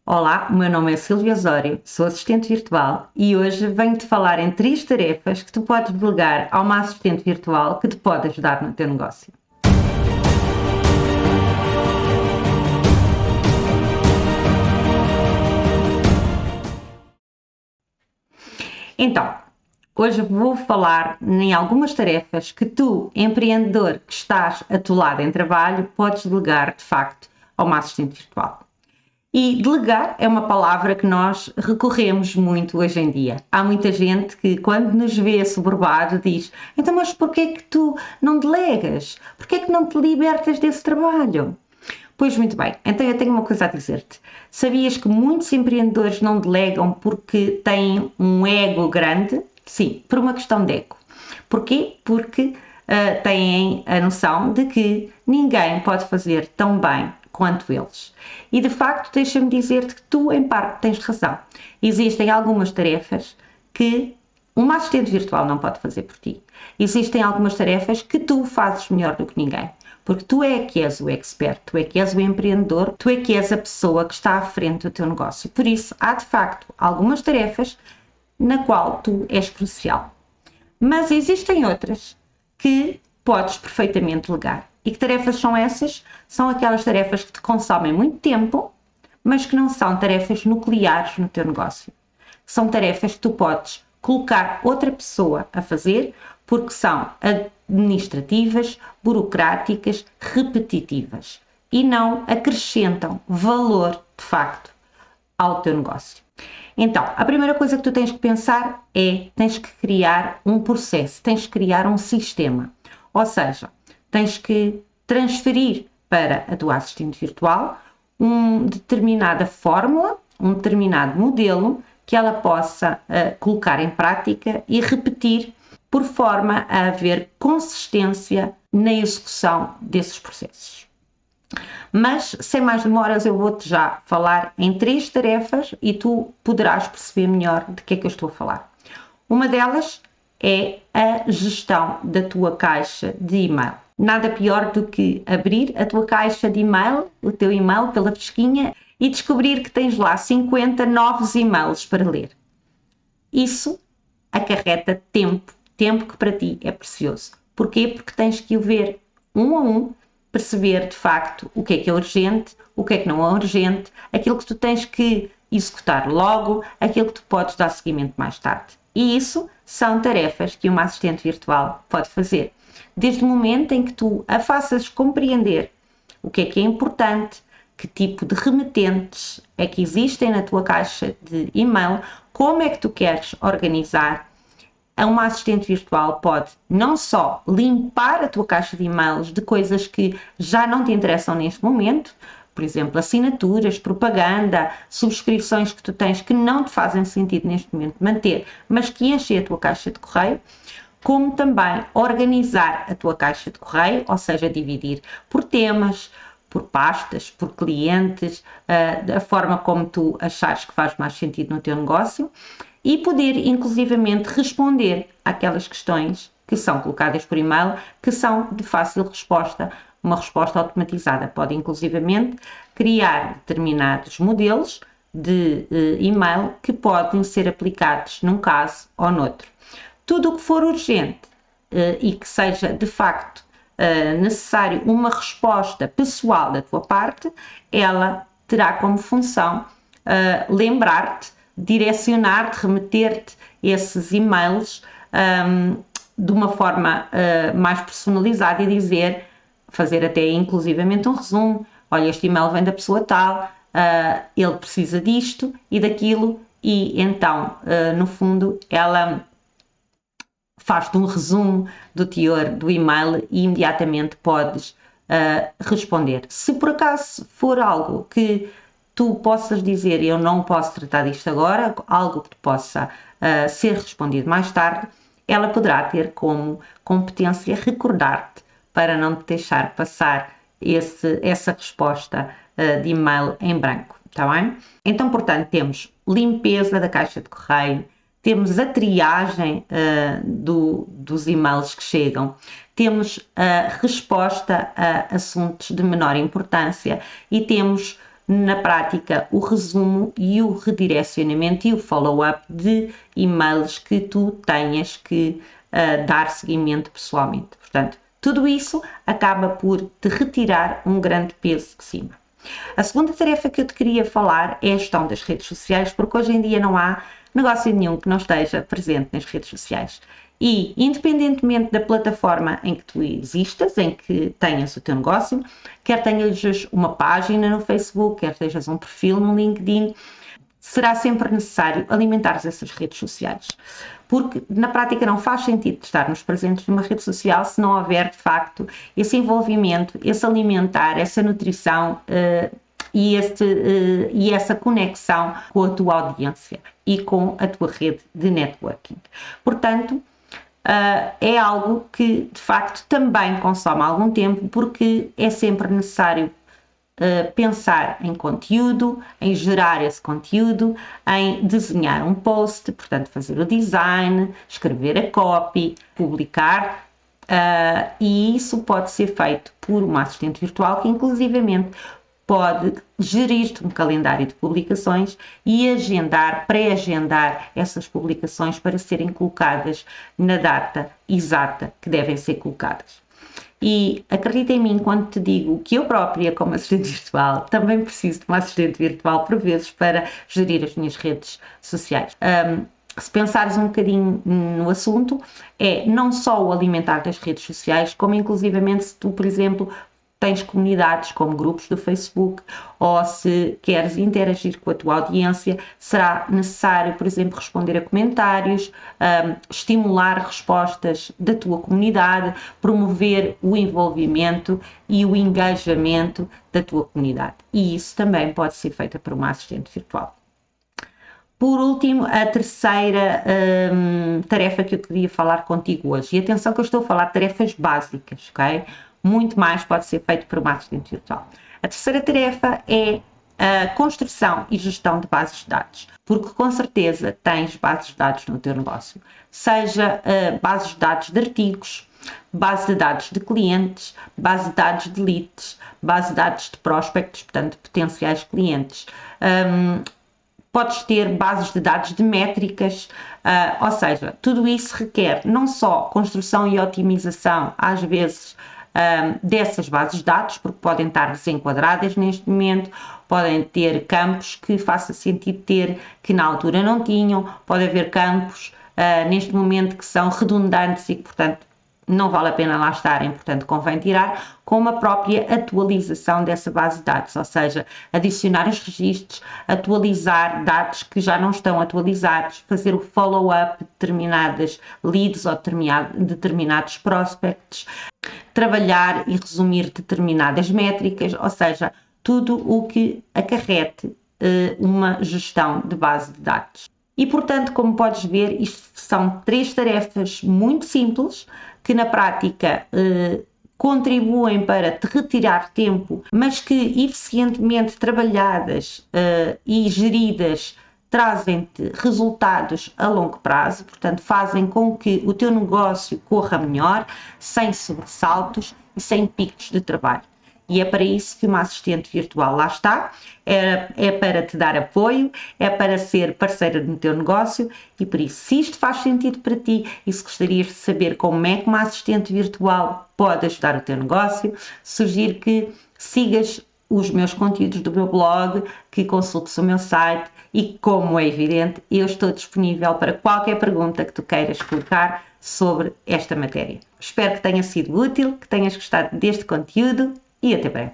Olá, o meu nome é Silvia Osório, sou assistente virtual e hoje venho-te falar em 3 tarefas que tu podes delegar a uma assistente virtual que te pode ajudar no teu negócio. Então, hoje vou falar em algumas tarefas que tu, empreendedor que estás atolado em trabalho, podes delegar de facto a uma assistente virtual. E delegar é uma palavra que nós recorremos muito hoje em dia. Há muita gente que, quando nos vê assoberbado, diz: então, mas porquê é que tu não delegas? Porquê é que não te libertas desse trabalho? Pois muito bem, então eu tenho uma coisa a dizer-te. Sabias que muitos empreendedores não delegam porque têm um ego grande? Sim, por uma questão de ego. Porquê? Porque têm a noção de que ninguém pode fazer tão bem quanto eles. E de facto, deixa-me dizer-te que tu, em parte, tens razão. Existem algumas tarefas que uma assistente virtual não pode fazer por ti. Existem algumas tarefas que tu fazes melhor do que ninguém. Porque tu é que és o expert, tu é que és o empreendedor, tu é que és a pessoa que está à frente do teu negócio. Por isso, há de facto algumas tarefas na qual tu és crucial. Mas existem outras que podes perfeitamente delegar. E que tarefas são essas? São aquelas tarefas que te consomem muito tempo, mas que não são tarefas nucleares no teu negócio. São tarefas que tu podes colocar outra pessoa a fazer porque são administrativas, burocráticas, repetitivas e não acrescentam valor, de facto, ao teu negócio. Então, a primeira coisa que tu tens que pensar é, tens que criar um processo, tens que criar um sistema. Ou seja, tens que transferir para a tua assistente virtual uma determinada fórmula, um determinado modelo que ela possa colocar em prática e repetir por forma a haver consistência na execução desses processos. Mas, sem mais demoras, eu vou-te já falar em 3 tarefas e tu poderás perceber melhor de que é que eu estou a falar. Uma delas é a gestão da tua caixa de e-mail. Nada pior do que abrir a tua caixa de e-mail, o teu e-mail pela fresquinha, e descobrir que tens lá 50 novos e-mails para ler. Isso acarreta tempo que para ti é precioso. Porquê? Porque tens que o ver um a um, perceber de facto o que é urgente, o que é que não é urgente, aquilo que tu tens que executar logo, aquilo que tu podes dar seguimento mais tarde. E isso são tarefas que uma assistente virtual pode fazer. Desde o momento em que tu a faças compreender o que é importante, que tipo de remetentes é que existem na tua caixa de e-mail, como é que tu queres organizar. Uma assistente virtual pode não só limpar a tua caixa de e-mails de coisas que já não te interessam neste momento, por exemplo, assinaturas, propaganda, subscrições que tu tens que não te fazem sentido neste momento manter, mas que enchem a tua caixa de correio, como também organizar a tua caixa de correio, ou seja, dividir por temas, por pastas, por clientes, da forma como tu achares que faz mais sentido no teu negócio e poder inclusivamente responder àquelas questões que são colocadas por e-mail, que são de fácil resposta, uma resposta automatizada. Pode inclusivamente criar determinados modelos de e-mail que podem ser aplicados num caso ou noutro. Tudo o que for urgente e que seja de facto necessário uma resposta pessoal da tua parte, ela terá como função lembrar-te, direcionar-te, remeter-te esses e-mails de uma forma mais personalizada e dizer, fazer até inclusivamente um resumo: olha, este e-mail vem da pessoa tal, ele precisa disto e daquilo, e então, no fundo, ela faz-te um resumo do teor do e-mail e imediatamente podes responder. Se por acaso for algo que tu possas dizer eu não posso tratar disto agora, algo que possa ser respondido mais tarde, ela poderá ter como competência recordar-te para não te deixar passar essa resposta de e-mail em branco, está bem? Então, portanto, temos limpeza da caixa de correio, temos a triagem dos e-mails que chegam, temos a resposta a assuntos de menor importância e temos na prática, o resumo e o redirecionamento e o follow-up de e-mails que tu tenhas que dar seguimento pessoalmente. Portanto, tudo isso acaba por te retirar um grande peso de cima. A segunda tarefa que eu te queria falar é a gestão das redes sociais, porque hoje em dia não há negócio nenhum que não esteja presente nas redes sociais. E, independentemente da plataforma em que tu existas, em que tenhas o teu negócio, quer tenhas uma página no Facebook, quer tenhas um perfil no LinkedIn, será sempre necessário alimentar essas redes sociais. Porque, na prática, não faz sentido estarmos presentes numa rede social se não houver, de facto, esse envolvimento, esse alimentar, essa nutrição e essa conexão com a tua audiência e com a tua rede de networking. Portanto, é algo que, de facto, também consome algum tempo, porque é sempre necessário pensar em conteúdo, em gerar esse conteúdo, em desenhar um post, portanto fazer o design, escrever a copy, publicar, e isso pode ser feito por uma assistente virtual que inclusivamente pode gerir-te um calendário de publicações e pré-agendar essas publicações para serem colocadas na data exata que devem ser colocadas. E acredita em mim quando te digo que eu própria, como assistente virtual, também preciso de uma assistente virtual por vezes para gerir as minhas redes sociais. Se pensares um bocadinho no assunto, é não só o alimentar das redes sociais, como inclusivamente se tu, por exemplo, tens comunidades como grupos do Facebook ou se queres interagir com a tua audiência, será necessário, por exemplo, responder a comentários, estimular respostas da tua comunidade, promover o envolvimento e o engajamento da tua comunidade. E isso também pode ser feito por uma assistente virtual. Por último, a terceira tarefa que eu queria falar contigo hoje, e atenção que eu estou a falar de tarefas básicas, ok? Muito mais pode ser feito por uma assistente virtual. A terceira tarefa é a construção e gestão de bases de dados, porque com certeza tens bases de dados no teu negócio, seja bases de dados de artigos, base de dados de clientes, base de dados de leads, base de dados de prospectos, portanto, potenciais clientes. Podes ter bases de dados de métricas, ou seja, tudo isso requer não só construção e otimização, às vezes, dessas bases de dados, porque podem estar desenquadradas neste momento, podem ter campos que faça sentido ter que na altura não tinham, pode haver campos neste momento que são redundantes e que, portanto, não vale a pena lá estarem, portanto convém tirar, com uma própria atualização dessa base de dados, ou seja, adicionar os registros, atualizar dados que já não estão atualizados, fazer o follow-up de determinadas leads ou determinados prospects, trabalhar e resumir determinadas métricas, ou seja, tudo o que acarrete uma gestão de base de dados. E, portanto, como podes ver, isto são 3 tarefas muito simples que na prática contribuem para te retirar tempo, mas que eficientemente trabalhadas e geridas trazem-te resultados a longo prazo, portanto fazem com que o teu negócio corra melhor, sem sobressaltos e sem picos de trabalho. E é para isso que uma assistente virtual lá está, é para te dar apoio, é para ser parceira no teu negócio e por isso, se isto faz sentido para ti e se gostarias de saber como é que uma assistente virtual pode ajudar o teu negócio, sugiro que sigas os meus conteúdos do meu blog, que consultes o meu site e, como é evidente, eu estou disponível para qualquer pergunta que tu queiras colocar sobre esta matéria. Espero que tenha sido útil, que tenhas gostado deste conteúdo e até breve.